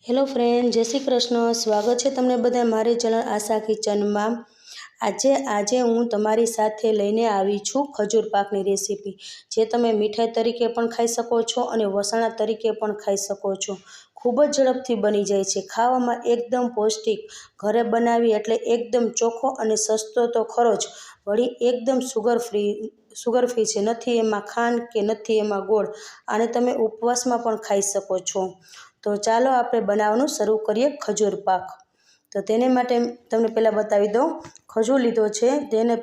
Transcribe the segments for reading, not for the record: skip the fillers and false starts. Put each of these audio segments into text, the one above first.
Hello friend, જય શ્રી કૃષ્ણ. સ્વાગત છે તમને બધા મારી ચેનલ આશા કિચનમાં. આજે હું તમારી સાથે લઈને આવી છું ખજૂર પાકની રેસીપી, જે તમે મીઠાઈ તરીકે પણ ખાઈ શકો છો અને વસાણા તરીકે પણ ખાઈ શકો છો. ખૂબ જ ઝડપથી બની જાય છે, ખાવામાં એકદમ પૌષ્ટિક, ઘરે બનાવી એટલે એકદમ ચોખ્ખો અને સસ્તો તો ખરો જ, વળી એકદમ સુગર ફ્રી છે. નથી એમાં ખાંડ કે નથી એમાં ગોળ. આને તમે ઉપવાસમાં પણ ખાઈ શકો છો. તો ચાલો આપણે બનાવવાનું શરૂ કરીએ. ખજૂર પાક. તો તેને માટે તમને પહેલાં બતાવી દઉં. ખજૂર લીધો છે, તેને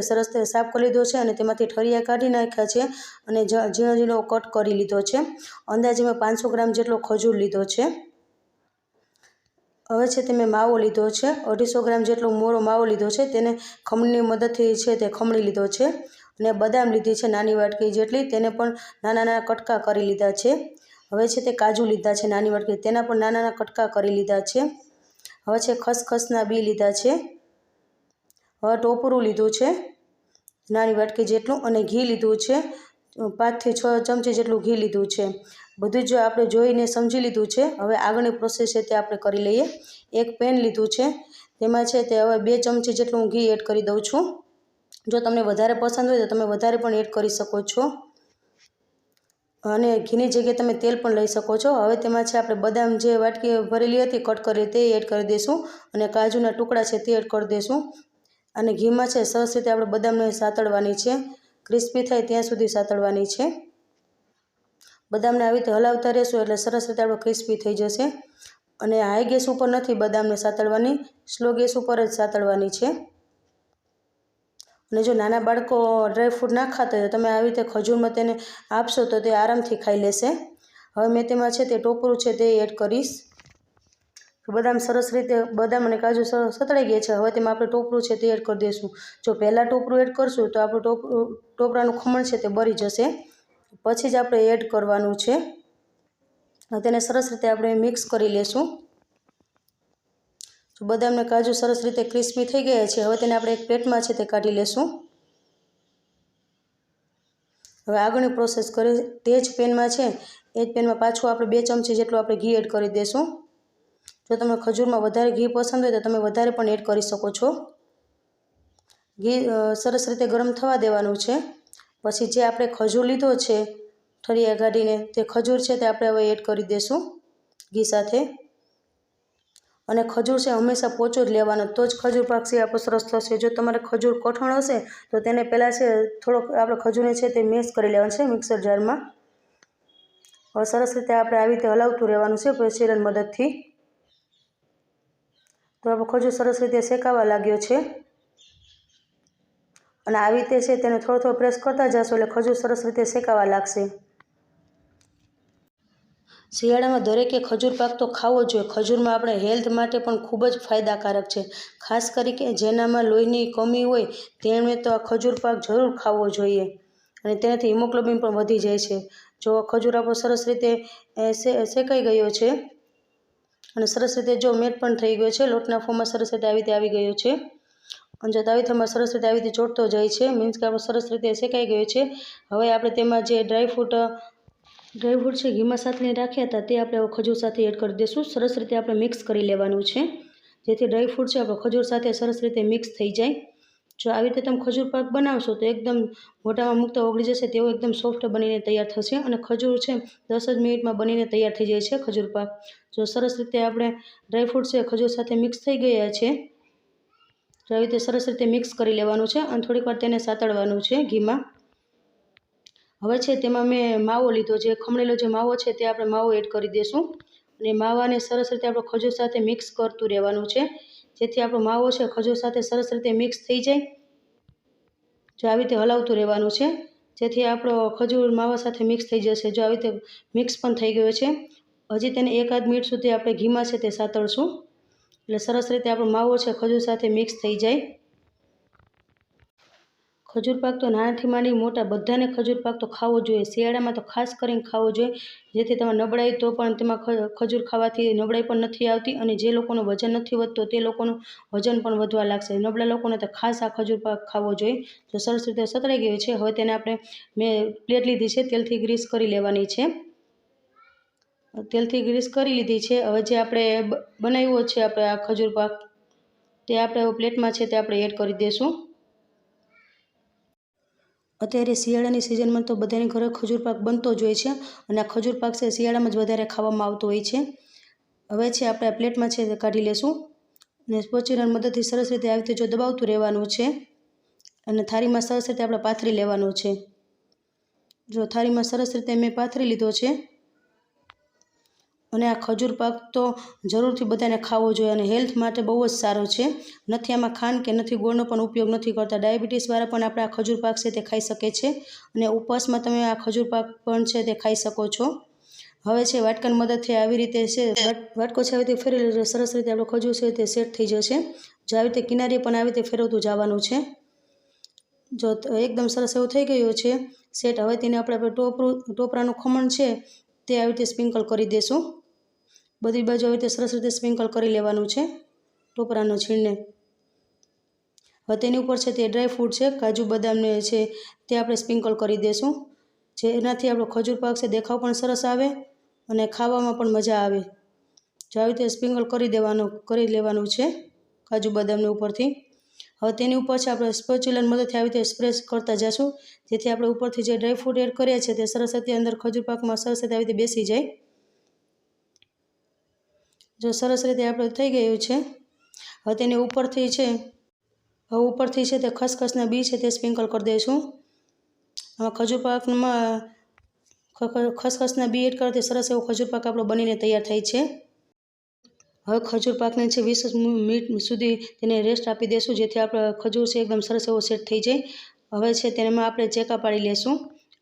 સરસ સાફ કરી લીધો છે અને તેમાંથી ઠળિયા કાઢી નાખ્યા છે અને ઝીણો ઝીણો કટ કરી લીધો છે. અંદાજે મેં 500 ગ્રામ જેટલો ખજૂર લીધો છે. હવે છે તે મેં માવો લીધો છે, 250 ગ્રામ જેટલો મોળો માવો લીધો છે. તેને ખમણીની મદદથી છે તે ખમણી લીધો છે. અને બદામ લીધી છે નાની વાટકી જેટલી, તેને પણ નાના નાના કટકા કરી લીધા છે. હવે છે તે કાજુ લીધા છે નાની વાટકી, તેના પણ નાના નાના કટકા કરી લીધા છે. હવે છે ખસખસના બી લીધા છે. હવે ટોપરું લીધું છે નાની વાટકી જેટલું, અને ઘી લીધું છે. 5 થી 6 ચમચી જેટલું ઘી લીધું છે. બધું જ આપણે જોઈને સમજી લીધું છે. હવે આગળની પ્રોસેસ છે તે આપણે કરી લઈએ. એક પેન લીધું છે, તેમાં છે તે હવે 2 ચમચી જેટલું હું ઘી એડ કરી દઉં છું. જો તમને વધારે પસંદ હોય તો તમે વધારે પણ એડ કરી શકો છો, અને ઘીની જગ્યાએ તમે તેલ પણ લઈ શકો છો. હવે તેમાં છે આપણે બદામ જે વાટકી ભરેલી હતી કટ કરી તે એડ કરી દઈશું, અને કાજુના ટુકડા છે તે એડ કરી દઈશું. અને ઘીમાં છે સરસ રીતે આપણે બદામને સાતળવાની છે, ક્રિસ્પી થાય ત્યાં સુધી સાતળવાની છે. બદામને આવી રીતે હલાવતા રહેશું એટલે સરસ રીતે આપણે ક્રિસ્પી થઈ જશે. અને હાઈ ગેસ ઉપર નથી બદામને સાતળવાની, સ્લો ગેસ ઉપર જ સાતળવાની છે. અને જો નાના બાળકો ડ્રાયફ્રૂટ ના ખાતા હોય તો તમે આવી રીતે ખજૂરમાં તેને આપશો તો તે આરામથી ખાઈ લેશે. હવે મેં તેમાં છે તે ટોપરું છે તે એડ કરીશ. બદામ અને કાજુ સતળાઈ ગયા છે. હવે તેમાં આપણે ટોપરું છે તે એડ કરી દઈશું. જો પહેલાં ટોપરું એડ કરશું તો આપણું ટોપરાનું ખમણ છે તે બળી જશે. પછી જ આપણે એડ કરવાનું છે. તેને સરસ રીતે આપણે મિક્સ કરી લેશું. બદામ અને કાજુ સરસ રીતે ક્રિસ્પી થઈ ગયા છે. હવે તેને આપણે એક પ્લેટમાં છે તે કાઢી લેશું. હવે આગળની પ્રોસેસ કરી. તે જ પેનમાં છે એ જ પેનમાં પાછું આપણે 2 ચમચી જેટલું આપણે ઘી એડ કરી દઈશું. જો તમને ખજૂરમાં વધારે ઘી પસંદ હોય તો તમે વધારે પણ એડ કરી શકો છો. ઘી સરસ રીતે ગરમ થવા દેવાનું છે. પછી જે આપણે ખજૂર લીધો છે ઠળિયા કાઢીને, તે ખજૂર છે તે આપણે હવે એડ કરી દઈશું ઘી સાથે. અને ખજૂર છે હંમેશા પોચો જ લેવાનો, તો જ ખજૂર પાક છે આપણો સરસ થશે. જો તમારે ખજૂર કઠણ હશે તો તેને પહેલાં છે થોડોક આપણે ખજૂરને છે તે મેશ કરી લેવાનું છે મિક્સર જારમાં. હવે સરસ રીતે આપણે આવી રીતે હલાવતું રહેવાનું છે પ્રેશરની મદદથી. તો આપણો ખજૂર સરસ રીતે શેકાવા લાગ્યો છે, અને આવી રીતે છે તેને થોડો થોડો પ્રેસ કરતા જશો એટલે ખજૂર સરસ રીતે શેકાવા લાગશે. શિયાળામાં દરેકે ખજૂર પાક તો ખાવો જોઈએ. ખજૂરમાં આપણે હેલ્થ માટે પણ ખૂબ જ ફાયદાકારક છે. ખાસ કરીને જેનામાં લોહીની કમી હોય તેમણે તો આ ખજૂર પાક જરૂર ખાવો જોઈએ, અને તેનાથી હિમોગ્લોબિન પણ વધી જાય છે. જો ખજૂર આપણો સરસ રીતે શેકાઈ ગયો છે, અને સરસ રીતે જો મેટ પણ થઈ ગયો છે, લોટના ફોર્મમાં સરસ રીતે આવી રીતે આવી ગયો છે. અને જો તાવીથામાં સરસ રીતે આવી રીતે ચોટતો જાય છે, મીન્સ કે આપણો સરસ રીતે શેકાઈ ગયો છે. હવે આપણે તેમાં જે ડ્રાયફ્રૂટ છે ઘીમાં સાતળીને રાખ્યા હતા તે આપણે હવે ખજૂર સાથે એડ કરી દઈશું. સરસ રીતે આપણે મિક્સ કરી લેવાનું છે, જેથી ડ્રાયફ્રૂટ છે આપણો ખજૂર સાથે સરસ રીતે મિક્સ થઈ જાય. જો આવી રીતે તમે ખજૂર પાક બનાવશો તો એકદમ મોઢામાં મૂકતા ઓગળી જશે તેવો એકદમ સોફ્ટ બનીને તૈયાર થશે. અને ખજૂર છે 10 જ મિનિટમાં બનીને તૈયાર થઈ જાય છે ખજૂર પાક. જો સરસ રીતે આપણે ડ્રાયફ્રૂટ છે ખજૂર સાથે મિક્સ થઈ ગયા છે, તો આવી રીતે સરસ રીતે મિક્સ કરી લેવાનું છે અને થોડીક વાર તેને સાતળવાનું છે ઘીમાં. હવે છે તેમાં મેં માવો લીધો, જે ખમણેલો જે માવો છે તે આપણે માવો એડ કરી દઈશું. અને માવાને સરસ રીતે આપણે ખજૂર સાથે મિક્સ કરતું રહેવાનું છે, જેથી આપણો માવો છે ખજૂર સાથે સરસ રીતે મિક્સ થઈ જાય. જો આવી રીતે હલાવતું રહેવાનું છે, જેથી આપણો ખજૂર માવા સાથે મિક્સ થઈ જશે. જો આવી રીતે મિક્સ પણ થઈ ગયો છે, હજી તેને 1-8 મિનિટ સુધી આપણે ઘીમાં છે તે સાતળશું, એટલે સરસ રીતે આપણો માવો છે ખજૂર સાથે મિક્સ થઈ જાય. ખજૂર પાક તો નાનાથી માંડી મોટા બધાને ખજૂર પાક તો ખાવો જોઈએ. શિયાળામાં તો ખાસ કરીને ખાવો જોઈએ, જેથી તમારે નબળાઈ તો પણ તેમાં ખજૂર ખાવાથી નબળાઈ પણ નથી આવતી, અને જે લોકોનું વજન નથી વધતો તે લોકોનું વજન પણ વધવા લાગશે. નબળા લોકોને તો ખાસ આ ખજૂર પાક ખાવો જોઈએ. તો સરસ રીતે સતળાઈ ગયો છે. હવે તેને મેં પ્લેટ લીધી છે, તેલથી ગ્રીસ કરી લેવાની છે, તેલથી ગ્રીસ કરી લીધી છે. હવે જે આપણે બનાવ્યો છે આપણે આ ખજૂર પાક, તે આપણે પ્લેટમાં છે તે આપણે એડ કરી દઈશું. અત્યારે શિયાળાની સિઝનમાં તો બધાની ઘરે ખજૂર પાક બનતો જ હોય છે અને આ ખજૂર પાક છે શિયાળામાં જ વધારે ખાવામાં આવતો હોય છે. હવે છે આપણે આ પ્લેટમાં છે તે કાઢી લેશું અને સ્પોચુલાની મદદથી સરસ રીતે આવી રીતે જો દબાવતું રહેવાનું છે અને થાળીમાં સરસ રીતે આપણે પાથરી લેવાનું છે. જો થાળીમાં સરસ રીતે મેં પાથરી લીધો છે. અને આ ખજૂર પાક તો જરૂરથી બધાને ખાવો જોઈએ અને હેલ્થ માટે બહુ જ સારો છે. નથી આમાં ખાંડ કે નથી ગોળનો પણ ઉપયોગ નથી કરતા. ડાયાબિટીસવાળા પણ આપણે આ ખજૂર પાક છે તે ખાઈ શકે છે અને ઉપવાસમાં તમે આ ખજૂર પાક પણ છે તે ખાઈ શકો છો. હવે છે વાટકાની મદદથી આવી રીતે છે વાટકો છે આવી રીતે ફેરવી લેજો. સરસ રીતે આપણો ખજૂર છે તે સેટ થઈ જશે. જો આવી રીતે કિનારીએ પણ આવી રીતે ફેરવતું જવાનું છે. જો એકદમ સરસ એવું થઈ ગયું છે સેટ. હવે તેને આપણે ટોપરાનું ખમણ છે તે આવી રીતે સ્પ્રિંકલ કરી દઈશું. બધી બાજુ આવી રીતે સરસ રીતે સ્પ્રિંકલ કરી લેવાનું છે ટોપરાનો છીણને. હવે તેની ઉપર છે તે ડ્રાય ફ્રૂટ છે કાજુ બદામને છે તે આપણે સ્પ્રિંકલ કરી દઈશું. જેનાથી આપણો ખજૂર પાક છે દેખાવ પણ સરસ આવે અને ખાવામાં પણ મજા આવે. જો આવી રીતે સ્પ્રિંકલ કરી લેવાનું છે કાજુ બદામની ઉપરથી. હવે તેની ઉપર છે આપણે સ્પેચ્યુલાની મદદથી આવી રીતે સ્પ્રેસ કરતા જઈશું જેથી આપણે ઉપરથી જે ડ્રાય ફ્રૂટ એડ કર્યા છે તે સરસ રીતે અંદર ખજૂર પાકમાં સરસ રીતે આવી રીતે બેસી જાય. જો સરસ રીતે આપણે થઈ ગયું છે. હવે તેની ઉપરથી છે તે ખસખસના બી છે તે સ્પ્રિંકલ કરી દઈશું. ખજૂર પાકમાં ખસખસના બી એડ કરવાથી સરસ એવો ખજૂર પાક આપણો બનીને તૈયાર થાય છે. હવે ખજૂર પાકને છે 20 મિનિટ સુધી તેને રેસ્ટ આપી દઈશું જેથી આપણે ખજૂર છે એકદમ સરસ એવો સેટ થઈ જાય. હવે છે તેમાં આપણે ચેકા પાડી લેશું.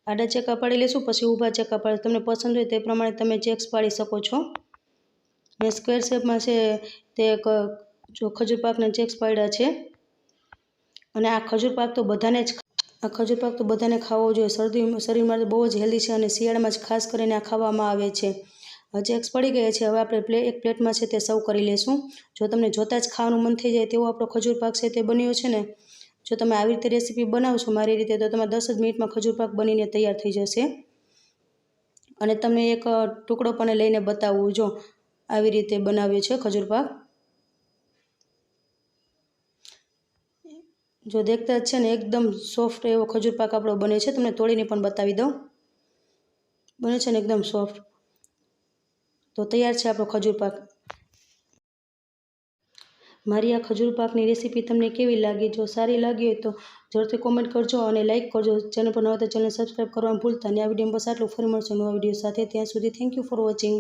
આડા ચેકા પાડી લેશું, પછી ઊભા ચેકા પાડી. તમને પસંદ હોય તે પ્રમાણે તમે ચેક્સ પાડી શકો છો. મેં સ્ક્વેર શેપમાં છે તે જો ખજૂર પાકના ચેક્સ પાડ્યા છે. અને આ ખજૂર પાક તો બધાને ખાવો જોઈએ. શરીર માટે બહુ જ હેલ્ધી છે અને શિયાળામાં જ ખાસ કરીને આ ખાવામાં આવે છે. ચેક્સ પડી ગયા છે. હવે આપણે એક પ્લેટમાં છે તે સર્વ કરી લેશું. જો તમને જોતાં જ ખાવાનું મન થઈ જાય તેવો આપણો ખજૂર પાક છે તે બન્યો છે ને. જો તમે આવી રીતે રેસીપી બનાવશો મારી રીતે તો તમારે 10 જ મિનિટમાં ખજૂર પાક બનીને તૈયાર થઈ જશે. અને તમને એક ટુકડો પણ લઈને બતાવવું. જો આવી રીતે બનાવ્યો છે ખજૂર પાક. જો દેખતા જ છે ને એકદમ સોફ્ટ એવો ખજૂર પાક આપણો બને છે. તમને તોડીને પણ બતાવી દઉં. બને છે ને એકદમ સોફ્ટ. તો તૈયાર છે આપણો ખજૂર પાક. મારી આ ખજૂર પાકની રેસીપી તમને કેવી લાગી? જો સારી લાગી હોય તો જરૂરથી કોમેન્ટ કરજો અને લાઇક કરજો. ચેનલ પર નવા તો ચેનલ સબસ્ક્રાઈબ કરવાનું ભૂલતા નહીં. આ વિડીયો બસ આટલું. ફરી મળશું નવા વિડીયો સાથે. ત્યાં સુધી થેન્ક યુ ફોર વોચિંગ.